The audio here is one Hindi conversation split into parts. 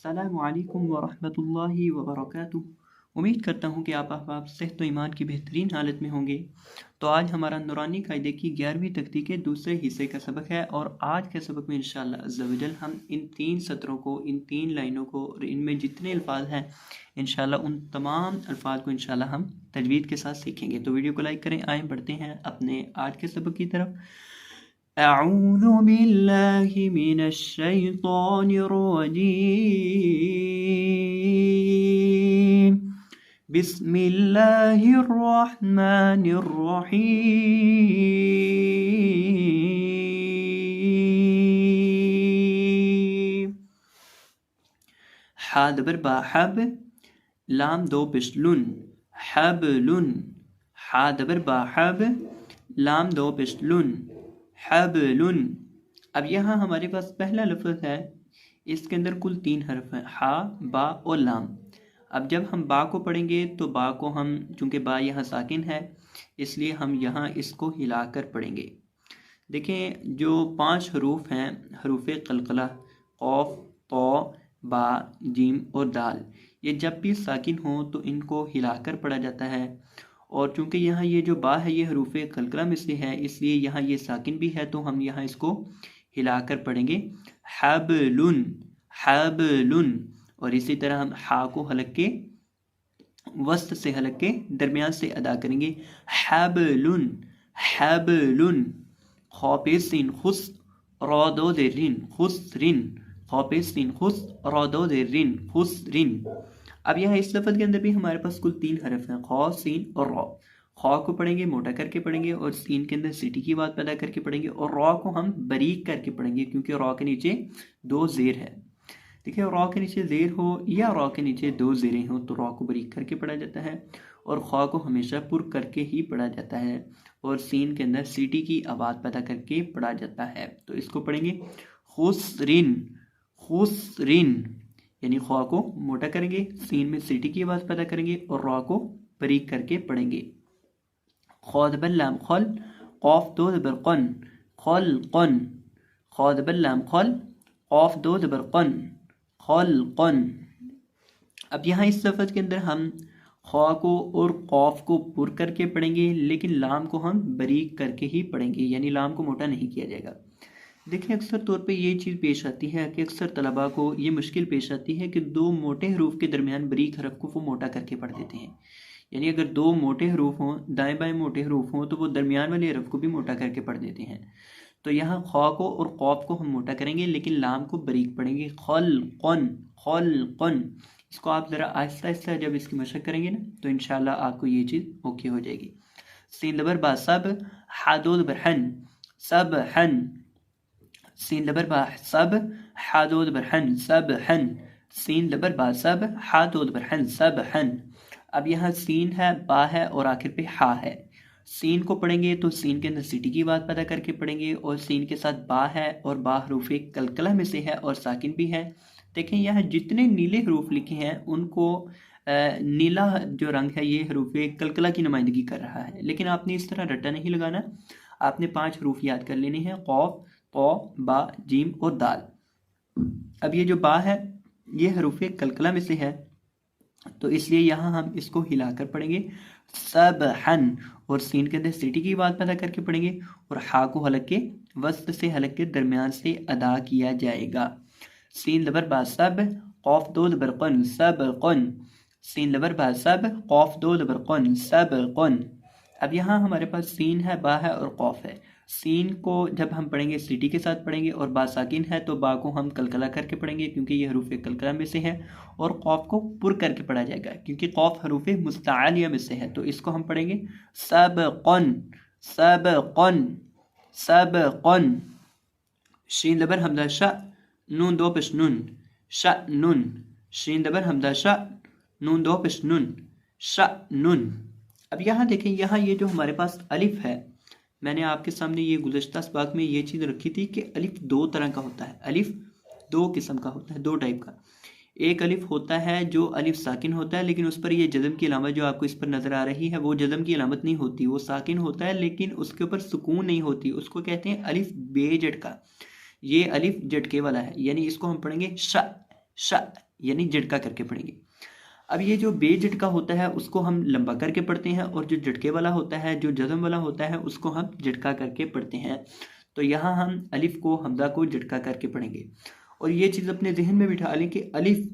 अस्सलामु अलैकुम वरहमतुल्लाहि वबरकातुहू। उम्मीद करता हूँ कि आप सेहत व ईमान की बेहतरीन हालत में होंगे। तो आज हमारा नूरानी कायदे की 11वीं तख्ती के दूसरे हिस्से का सबक है और आज के सबक में इंशाअल्लाह अज़्ज़ा व जल हम इन 3 सत्रों को, इन 3 लाइनों को और इनमें जितने अल्फाज हैं इंशाअल्लाह उन तमाम अल्फाज को इंशाअल्लाह हम तजवीद के साथ सीखेंगे। तो वीडियो को लाइक करें। आए बढ़ते हैं अपने आज के सबक की तरफ। अऊज़ु बिल्लाहि मिनश शैतानिर रजीम। बिस्मिल्लाहिर रहमानिर रहीम। हा दबर बा हब, लाम दो पिस्लुन, हबलुन। हा दबर बा हब, लाम दो पिस्लुन, हबलुन। अब यहाँ हमारे पास पहला लफ्ज़ है, इसके अंदर कुल 3 हर्फ हैं, हा, बा और लाम। अब जब हम बा को पढ़ेंगे तो बा को हम, चूँकि बा यहाँ साकिन है इसलिए हम यहाँ इसको हिलाकर पढ़ेंगे। देखें जो 5 हरूफ हैं, हरूफ कलकला, क़ाफ, तौ, बा, जीम और दाल, ये जब भी साकिन हो तो इनको हिलाकर पढ़ा जाता है। और चूँकि यहाँ ये जो बा है ये हरूफ कलकला में से है इसलिए यहाँ ये साकिन भी है तो हम यहाँ इसको हिलाकर पढ़ेंगे, हबलुन, हबलुन। और इसी तरह हम हा को हलक के वस्त से हलक के दरमियान से अदा करेंगे, हबलुन, हबलुन। खौपेसिन खुस, रौदो देरिन, खुसरिन, खौपेसिन खुस, रौदो देरिन, खुसरिन। अब यहाँ इस लफ्ज़ के अंदर भी हमारे पास कुल 3 हरफ हैं, खौ, सीन और रौ। खौ को पढ़ेंगे मोटा करके पढ़ेंगे और सीन के अंदर सिटी की बात पैदा करके पढ़ेंगे और रौ को हम बारीक करके पढ़ेंगे क्योंकि रौ के नीचे 2 ज़ेर है। देखिए रौ के नीचे ज़ेर हो या रौ के नीचे 2 ज़ेरें हो तो रौ को बारीक करके पढ़ा जाता है और खौ को हमेशा पुर करके ही पढ़ा जाता है और सीन के अंदर सिटी की आवाज़ पैदा करके पढ़ा जाता है। तो इसको पढ़ेंगे खुसरिन, खुसरिन। यानी खौ को मोटा करेंगे, सीन में सिटी की आवाज़ पैदा करेंगे और रौ को बारीक करके पढ़ेंगे। खौ ज़बर लाम खल, क़ाफ दो ज़बर क़न, खलक़न। खौ ज़बर लाम खल, क़ाफ दो ज़बर क़न, खलक़न। अब यहाँ इस लफ्ज़ के अंदर हम खौ को और क़ाफ को पुर करके पढ़ेंगे लेकिन लाम को हम बारीक करके ही पढ़ेंगे, यानी लाम को मोटा नहीं किया जाएगा। देखिए अक्सर तौर पे ये चीज़ पेश आती है कि अक्सर तलबा को ये मुश्किल पेश आती है कि 2 मोटे हरूफ के दरमियान बारीक हरफ को वो मोटा करके पढ़ देते हैं। यानी अगर 2 मोटे हरूफ हों, दाएं बाएं मोटे हरूफ हों तो वो दरमियान वाले हरफ को भी मोटा करके पढ़ देते हैं। तो यहाँ खौ को और क़ाफ को हम मोटा करेंगे लेकिन लाम को बारीक पढ़ेंगे, खलक़न, खलक़न। इसको आप ज़रा आहिस्ता आहिस्ता जब इसकी मशक करेंगे ना तो इंशाल्लाह आपको ये चीज़ ओके हो जाएगी। सीन लबर बा सब, हा दो ज़बर हन, सब हन। सीन लबर बा सब, हा दो ज़बर हन, सब हन। सीन लबर बा सब, हा दो ज़बर हन, सब हन। अब यहाँ सीन है, बा है और आखिर पे हा है। सीन को पढ़ेंगे तो सीन के अंदर सिटी की बात पैदा करके पढ़ेंगे और सीन के साथ बा है और बा हरूफ कलकला में से है और साकिन भी है। देखें यहाँ जितने नीले हरूफ लिखे हैं उनको नीला जो रंग है ये हरूफ कलकला की नुमाइंदगी कर रहा है, लेकिन आपने इस तरह रट्टा नहीं लगाना। आपने 5 हरूफ याद कर लेने हैं, क़ाफ, तौ, बा, जीम और दाल। अब ये जो बा है ये हरूफ कलकला में से है तो इसलिए यहाँ हम इसको हिलाकर पढ़ेंगे, सबहन। और सीन के अंदर सिटी की बात पैदा करके पढ़ेंगे और हा को हलक के वस्त से हलक के दरमियान से अदा किया जाएगा। सीन लबर बा सब, क़ाफ दो ज़बर क़न, सबक़न। सीन लबर बा सब, क़ाफ दो ज़बर क़न, सबक़न। अब यहाँ हमारे पास सीन है, बा है और क़ाफ है। सीन को जब हम पढ़ेंगे सिटी के साथ पढ़ेंगे और बा साकिन है तो बा को हम कलकला करके पढ़ेंगे क्योंकि ये हरूफ कलकला में से है और क़ाफ को पुर करके पढ़ा जाएगा क्योंकि क़ाफ हरूफ मुस्तालिया में से है तो इसको हम पढ़ेंगे सबक़न, सबक़न, सबक़न। शीन लबर हमदा शा, नून दो पेश नून, शअनुन। शीन लबर हमदा शा, नून दो पेश नून, शअनुन। अब यहाँ देखें, यहाँ ये जो हमारे पास अलिफ है, मैंने आपके सामने ये गुज़श्ता सबक में ये चीज़ रखी थी कि अलिफ 2 तरह का होता है। अलिफ 2 किस्म का होता है, 2 टाइप का। एक अलिफ होता है जो अलिफ साकिन होता है लेकिन उस पर ये जज़म की अलामत जो आपको इस पर नज़र आ रही है वो जज़म की अलामत नहीं होती, वो साकिन होता है लेकिन उसके ऊपर सुकून नहीं होती, उसको कहते हैं अलिफ बे झटका। ये अलिफ झटके वाला है, यानी इसको हम पढ़ेंगे श, यानी झटका करके पढ़ेंगे। अब ये जो बेझटका होता है उसको हम लंबा करके पढ़ते हैं, और जो झटके वाला होता है, जो जज़म वाला होता है, उसको हम झटका करके पढ़ते हैं। तो यहाँ हम अलिफ को, हमजा को झटका करके पढ़ेंगे। और ये चीज़ अपने जहन में बिठा लें कि अलिफ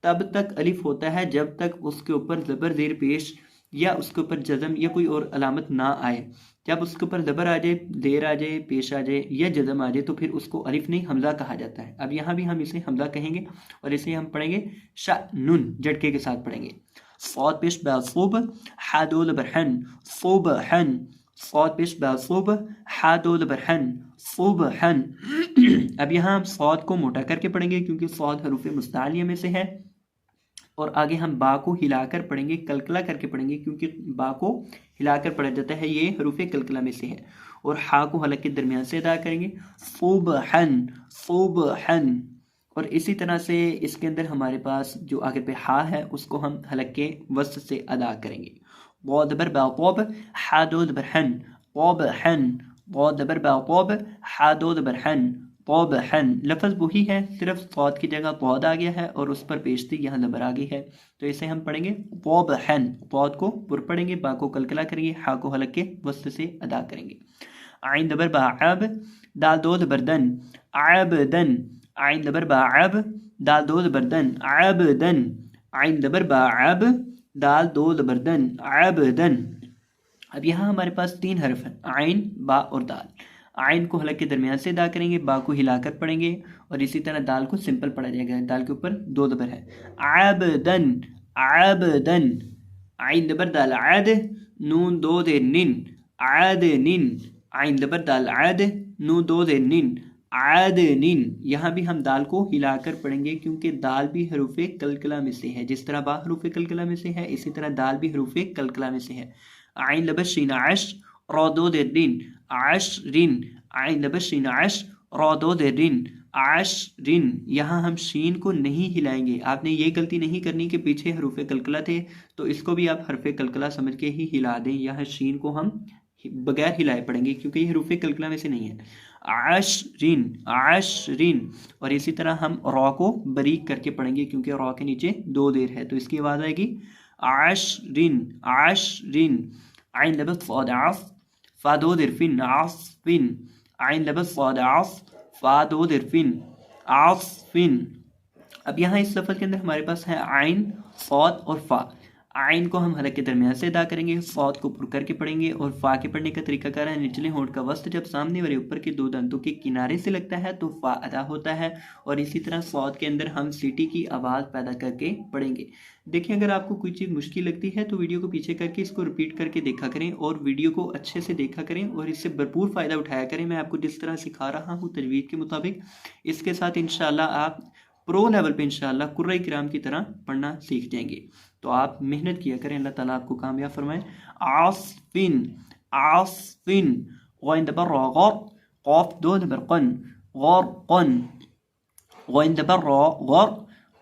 तब तक अलिफ होता है जब तक उसके ऊपर ज़बर ज़ेर पेश या उसके ऊपर जज़म या कोई और अलामत ना आए। जब उसके ऊपर ज़बर आ जाए, ज़ेर आ जाए, पेश आ जाए या जज़म आ जाए तो फिर उसको अलिफ नहीं हमज़ा कहा जाता है। अब यहाँ भी हम इसे हमज़ा कहेंगे और इसे हम पढ़ेंगे शानून, झटके के साथ पढ़ेंगे। सौद पेश बासूब हादोल बरहन सुबहन, सौद पेश बासूब हादोल बरहन सुबहन। अब यहाँ हम सौद को मोटा करके पढ़ेंगे क्योंकि सौद हरूफ मुस्तालिया में से है, और आगे हम बा को हिलाकर पढ़ेंगे, कलकला करके पढ़ेंगे क्योंकि बा को हिलाकर पढ़ा जाता है, ये हरूफ कलकला में से है। और हा को हलक के दरमियान से अदा करेंगे, सुबहन सुबहन। और इसी तरह से इसके अंदर हमारे पास जो आगे पे हा है उसको हम हलक के वस्त से अदा करेंगे। बौदबर बातौब हादोद बरहन बौबहन, बौदबर बातौब हादोद बरहन बौबहन। लफ्ज़ वही है, सिर्फ सौद की जगह पौद आ गया है और उस पर पेशती यहाँ ज़बर आ गई है। तो इसे हम पढ़ेंगे बौबहन, पौद को पुर पढ़ेंगे, बा को कलकला करेंगे, हा को हलक के वस्त से अदा करेंगे। आइन दबर बाब दाल दोद बर्दन आबदन, आइन दबर बाब दाल दोद बर्दन आबदन, आइन दबर बाब दाल दोद बर्दन आबदन। अब यहाँ हमारे पास 3 हर्फ हैं, आइन, बा और दाल। आइन को हलक के दरमियान से अदा करेंगे, बा को हिलाकर पढ़ेंगे, और इसी तरह दाल को सिंपल पढ़ा जाएगा, दाल के ऊपर 2 दबर है। आबदन आबदन, आइन दबर दाल आद नून 2 दे निन आद निन, आइन दबर दाल आद नून 2 दे निन आद निन। यहाँ भी हम दाल को हिलाकर पढ़ेंगे क्योंकि दाल भी हरूफे कलकला में से है। जिस तरह बा हरूफे कलकला में से है, इसी तरह दाल भी हरूफे कलकला में से है। आइन लबशीन आश रौदो दे दिन आश रिन, आइन लबशीन आश रौदो दे रिन आश रिन। यहाँ हम शीन को नहीं हिलाएंगे। आपने ये गलती नहीं करनी कि पीछे हरूफे कलकला थे तो इसको भी आप हरफे कलकला समझ के ही हिला दें। यहाँ शीन को हम बगैर हिलाए पढ़ेंगे क्योंकि ये हरूफे कलकला में से नहीं है। आशरिन आशरिन। और इसी तरह हम रॉ को बारीक करके पढ़ेंगे क्योंकि रॉ के नीचे 2 देर है, तो इसकी आवाज़ आएगी आशरिन आशरिन। आइन लबस फ़ादाफ फ़ादो दिरफिन आसफिन, आइन लबस फ़ादाफ फ़ादो दिरफिन आसफिन। अब यहाँ इस लफ्ज़ के अंदर हमारे पास है आइन, सौद और फ़ा। आइन को हम हलक के दरमियान से अदा करेंगे, सौद को पुर करके पढ़ेंगे, और फ़ा के पढ़ने का तरीका क्या है, निचले होंठ का वस्त जब सामने वाले ऊपर के 2 दंतों के किनारे से लगता है तो फ़ा अदा होता है। और इसी तरह सौद के अंदर हम सीटी की आवाज़ पैदा करके पढ़ेंगे। देखिए, अगर आपको कोई चीज़ मुश्किल लगती है तो वीडियो को पीछे करके इसको रिपीट करके देखा करें, और वीडियो को अच्छे से देखा करें और इससे भरपूर फ़ायदा उठाया करें। मैं आपको जिस तरह सिखा रहा हूँ तजवीद के मुताबिक, इसके साथ इंशाअल्लाह आप प्रो लेवल पे इंशाअल्लाह कुर्रा किराम की तरह पढ़ना सीख जाएंगे। तो आप मेहनत किया करें, अल्लाह ताला आपको कामयाब फरमाए। आसफिन आसफिन, गौन दबर रॉ गौर, कौफ 2 दबर कन गौर कन, गौन दबर रॉ गौर,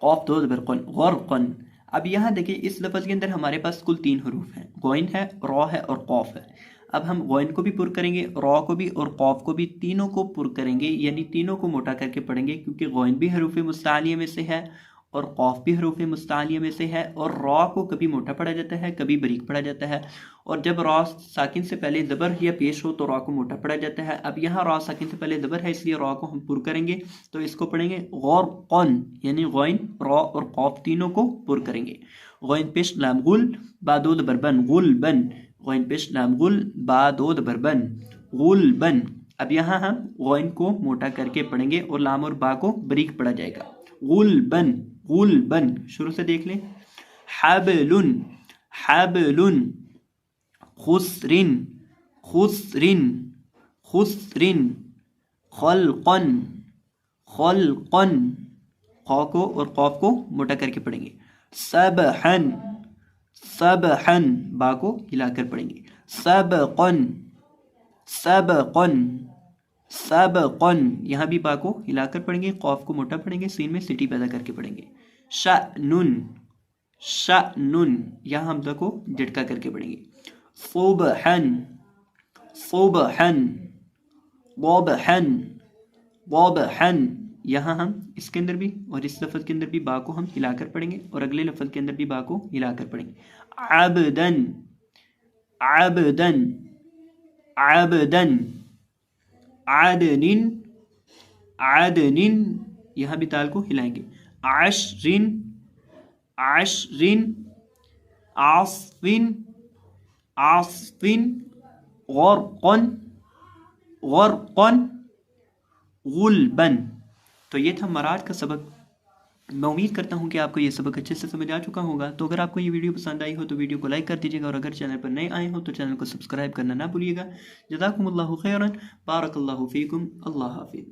कौफ 2 दबर कन गौर कन। अब यहाँ देखिए, इस लफ्ज़ के अंदर हमारे पास कुल 3 हरूफ हैं, गौन है, रॉ है और कौफ है। अब हम गौन को भी पुर करेंगे, रॉ को भी और कौफ को भी, तीनों को पुर करेंगे, यानी तीनों को मोटा करके पढ़ेंगे क्योंकि गौन भी हरूफ मुस्तालिया में से है और कौफ भी हरूफ मुस्तालिया में से है। और रॉ को कभी मोटा पढ़ा जाता है, कभी बारीक पढ़ा जाता है, और जब रॉ साकिन से पहले ज़बर या पेश हो तो रॉ को मोटा पढ़ा जाता है। अब यहाँ रॉ साकिन से पहले ज़बर है इसलिए रॉ को हम पुर करेंगे, तो इसको पढ़ेंगे गौर कौन, यानी गौन, रॉ और कौफ तीनों को पुर करेंगे। गौन पेश लाम गुल बादोद बरबन गुल बन, गौन पेश लाम गुल बादोद बरबन गुल बन। अब यहाँ हम गौन को मोटा करके पढ़ेंगे और लाम और बा को बारीक पढ़ा जाएगा। गुल बन, शुरू से देख लें। हाबलुन हाबलुन, खुसरिन खुसरिन खुसरिन, खलकन खलकन। खौ को और कौफ को मोटा करके पढ़ेंगे। सबहन सबहन, बा को हिलाकर पढ़ेंगे। सबकन सबकन सबकन, यहाँ भी बा को हिलाकर पढ़ेंगे, कौफ को मोटा पढ़ेंगे, सीन में सिटी पैदा करके पढ़ेंगे। शानुन शानुन, यहाँ हमजा को झटका करके पढ़ेंगे। सुबहन सुबहन वबहन वबहन, यहाँ हम इसके अंदर भी और इस लफ्ज़ के अंदर भी बा को हम हिलाकर पढ़ेंगे और अगले लफ्ज़ के अंदर भी बा को हिलाकर पढ़ेंगे। अबदन, अबदन, अबदन, आदनिन, आदनिन, यहाँ भी ताल को हिलाएंगे। आशरिन, आशरिन, आसफिन, आसफिन, गरक़न, गरक़न, गुलबन। तो ये था मराठ का सबक। मैं उम्मीद करता हूँ कि आपको ये सबक अच्छे से समझ आ चुका होगा। तो अगर आपको ये वीडियो पसंद आई हो तो वीडियो को लाइक कर दीजिएगा और अगर चैनल पर नए आए हो तो चैनल को सब्सक्राइब करना ना भूलिएगा। जज़ाकुमुल्लाहु खैरन, बारकल्लाहु फीकुम, अल्लाह हाफिज़।